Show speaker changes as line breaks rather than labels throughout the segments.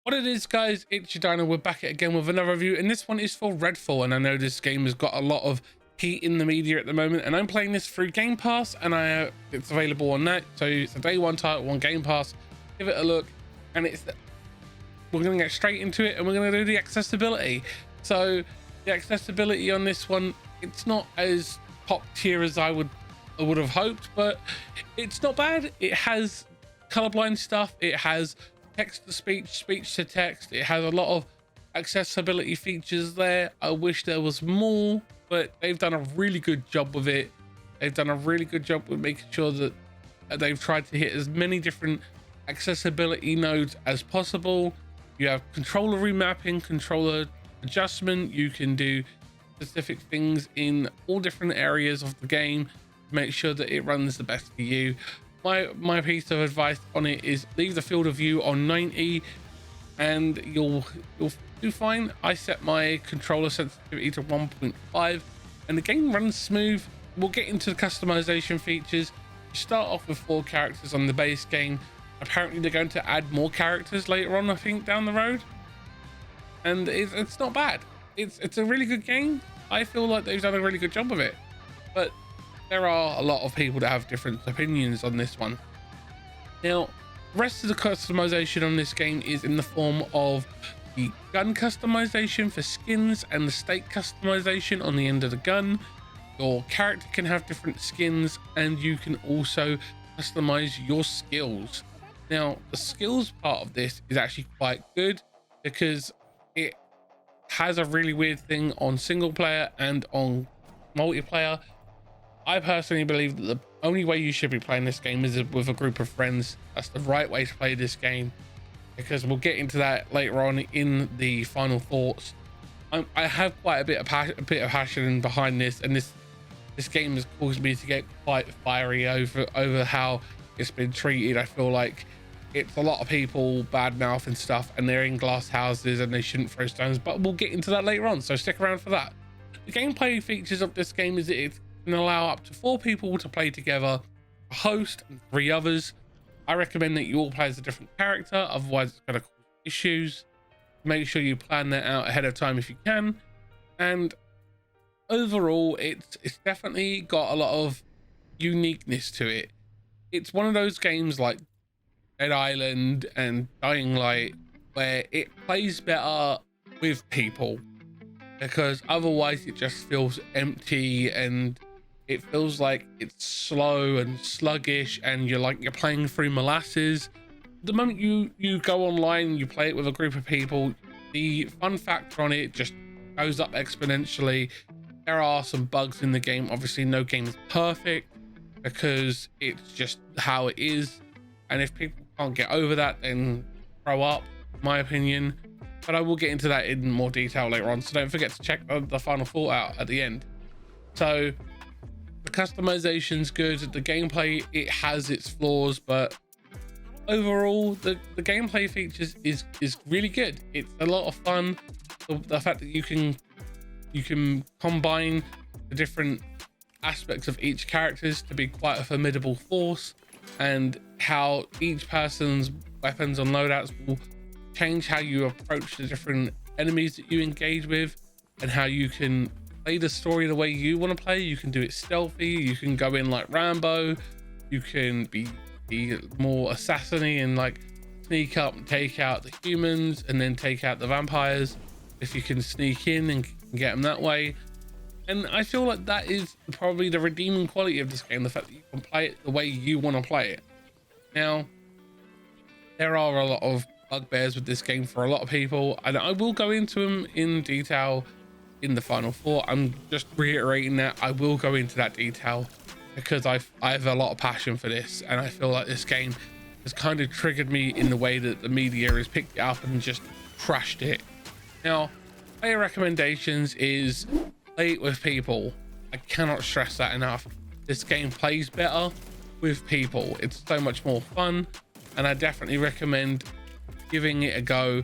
What it is, guys, it's your Dino. We're back again with another review, and this one is for Redfall. And I know this game has got a lot of heat in the media at the moment, and I'm playing this through Game Pass, and it's available on that. So it's a day one title on Game Pass. Give it a look, and we're going to get straight into it, and we're going to do the accessibility. So the accessibility on this one, it's not as top tier as I would have hoped, but it's not bad. It has colorblind stuff. It has text to speech, speech to text. It has a lot of accessibility features there. I wish there was more, but they've done a really good job with it. They've done a really good job with making sure that they've tried to hit as many different accessibility nodes as possible. You have controller remapping, controller adjustment. You can do specific things in all different areas of the game to make sure that it runs the best for you. My piece of advice on it is leave the field of view on 90 and you'll do fine. I set my controller sensitivity to 1.5 and the game runs smooth. We'll get into the customization features. You start off with 4 characters on the base game. Apparently they're going to add more characters later on, I think, down the road, and it's not bad. It's a really good game. I feel like they've done a really good job of it, but there are a lot of people that have different opinions on this one. Now, the rest of the customization on this game is in the form of the gun customization for skins and the stake customization on the end of the gun. Your character can have different skins, and you can also customize your skills. Now, the skills part of this is actually quite good because it has a really weird thing on single player and on multiplayer. I personally believe that the only way you should be playing this game is with a group of friends. That's the right way to play this game, because we'll get into that later on in the final thoughts. I have quite a bit of passion behind this, and this game has caused me to get quite fiery over how it's been treated. I feel like it's a lot of people bad mouthing stuff, and they're in glass houses and they shouldn't throw stones, but we'll get into that later on, so stick around for that. The gameplay features of this game is that it can allow up to 4 people to play together, a host and 3 others. I recommend that you all play as a different character, otherwise it's going to cause issues. Make sure you plan that out ahead of time if you can. And overall, it's definitely got a lot of uniqueness to it. It's one of those games like Dead Island and Dying Light where it plays better with people, because otherwise it just feels empty and it feels like it's slow and sluggish, and you're playing through molasses. The moment you go online and you play it with a group of people, the fun factor on it just goes up exponentially. There are some bugs in the game. Obviously no game is perfect because it's just how it is, and if people can't get over that, then throw up, in my opinion. But I will get into that in more detail later on, so don't forget to check the final thought out at the end. So the customization's good. The gameplay, it has its flaws, but overall the gameplay features is really good. It's a lot of fun. The fact that you can combine the different aspects of each characters to be quite a formidable force, and how each person's weapons and loadouts will change how you approach the different enemies that you engage with, and how you can play the story the way you want to play. You can do it stealthy, you can go in like Rambo, you can be more assassiny and like sneak up and take out the humans and then take out the vampires if you can sneak in and get them that way. And I feel like that is probably the redeeming quality of this game, the fact that you can play it the way you want to play it. Now, there are a lot of bugbears with this game for a lot of people, and I will go into them in detail in the final thought. I'm just reiterating that I will go into that detail because I have a lot of passion for this, and I feel like this game has kind of triggered me in the way that the media has picked it up and just crushed it. Now, my recommendations is play it with people. I cannot stress that enough. This game plays better with people. It's so much more fun, and I definitely recommend giving it a go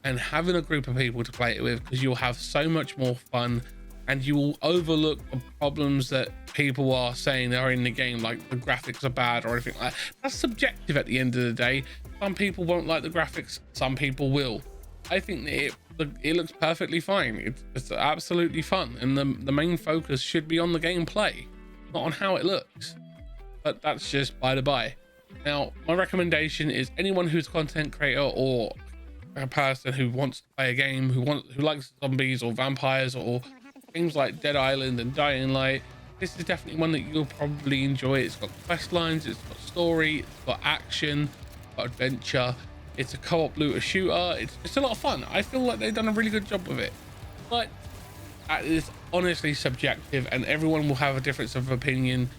and having a group of people to play it with, because you'll have so much more fun and you will overlook the problems that people are saying they're in the game, like the graphics are bad or anything like that. That's subjective at the end of the day. Some people won't like the graphics, some people will. I think that it looks perfectly fine. It's absolutely fun, and the main focus should be on the gameplay, not on how it looks. But that's just by the by. Now, my recommendation is anyone who's a content creator or a person who wants to play a game, who likes zombies or vampires or games like Dead Island and Dying Light, this is definitely one that you'll probably enjoy. It's got quest lines, it's got story, it's got action, it's got adventure, it's a co-op looter shooter. It's a lot of fun. I feel like they've done a really good job with it, but that is honestly subjective, and everyone will have a difference of opinion,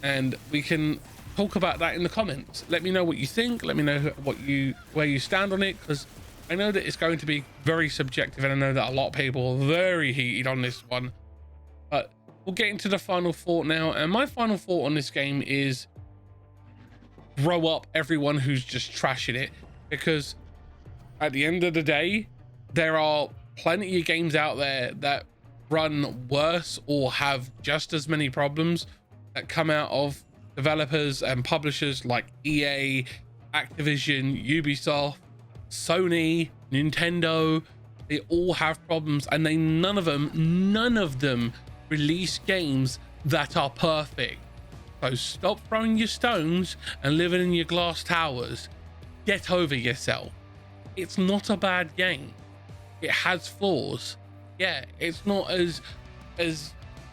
and we can talk about that in the comments. Let me know what you think. Let me know where you stand on it, because I know that it's going to be very subjective, and I know that a lot of people are very heated on this one. But we'll get into the final thought now, and my final thought on this game is grow up, everyone who's just trashing it, because at the end of the day, there are plenty of games out there that run worse or have just as many problems that come out of developers and publishers like EA, Activision, Ubisoft, Sony, Nintendo. They all have problems, and none of them release games that are perfect. So stop throwing your stones and living in your glass towers. Get over yourself. It's not a bad game. It has flaws. Yeah, it's not as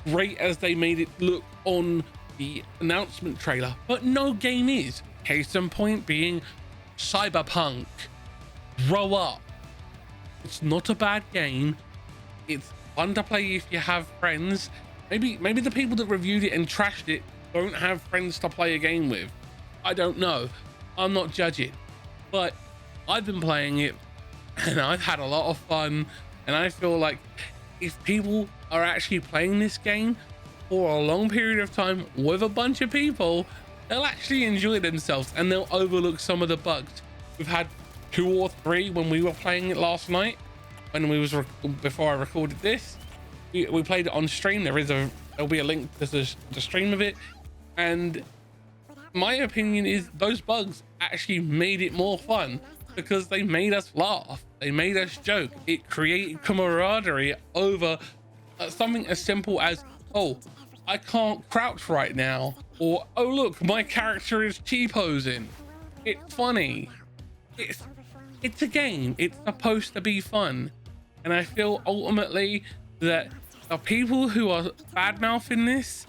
great as they made it look on the announcement trailer, but no game is. Case in point being Cyberpunk. Grow up. It's not a bad game. It's fun to play if you have friends. Maybe the people that reviewed it and trashed it don't have friends to play a game with. I don't know. I'm not judging, but I've been playing it and I've had a lot of fun, and I feel like if people are actually playing this game for a long period of time with a bunch of people, they'll actually enjoy themselves and they'll overlook some of the bugs. We've had 2 or 3 when we were playing it last night, before I recorded this. We played it on stream. There'll be a link to the stream of it, and my opinion is those bugs actually made it more fun because they made us laugh, they made us joke. It created camaraderie over something as simple as, oh, I can't crouch right now, or oh look, my character is T-posing. It's funny. It's a game. It's supposed to be fun, and I feel ultimately that the people who are bad-mouthing this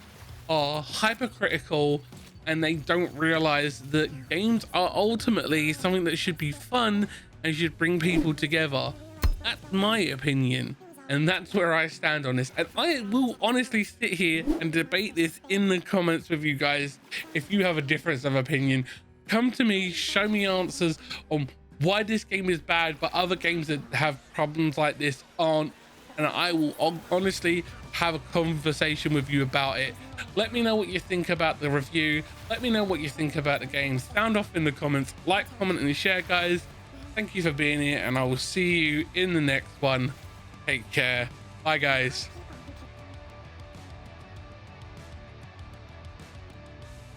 are hypercritical, and they don't realize that games are ultimately something that should be fun and should bring people together. That's my opinion, and that's where I stand on this, and I will honestly sit here and debate this in the comments with you guys. If you have a difference of opinion, come to me, show me answers on why this game is bad but other games that have problems like this aren't, and I will honestly have a conversation with you about it. Let me know what you think about the review. Let me know what you think about the game. Sound off in the comments. Like, comment, and share, guys. Thank you for being here, and I will see you in the next one. Take care. Bye, guys.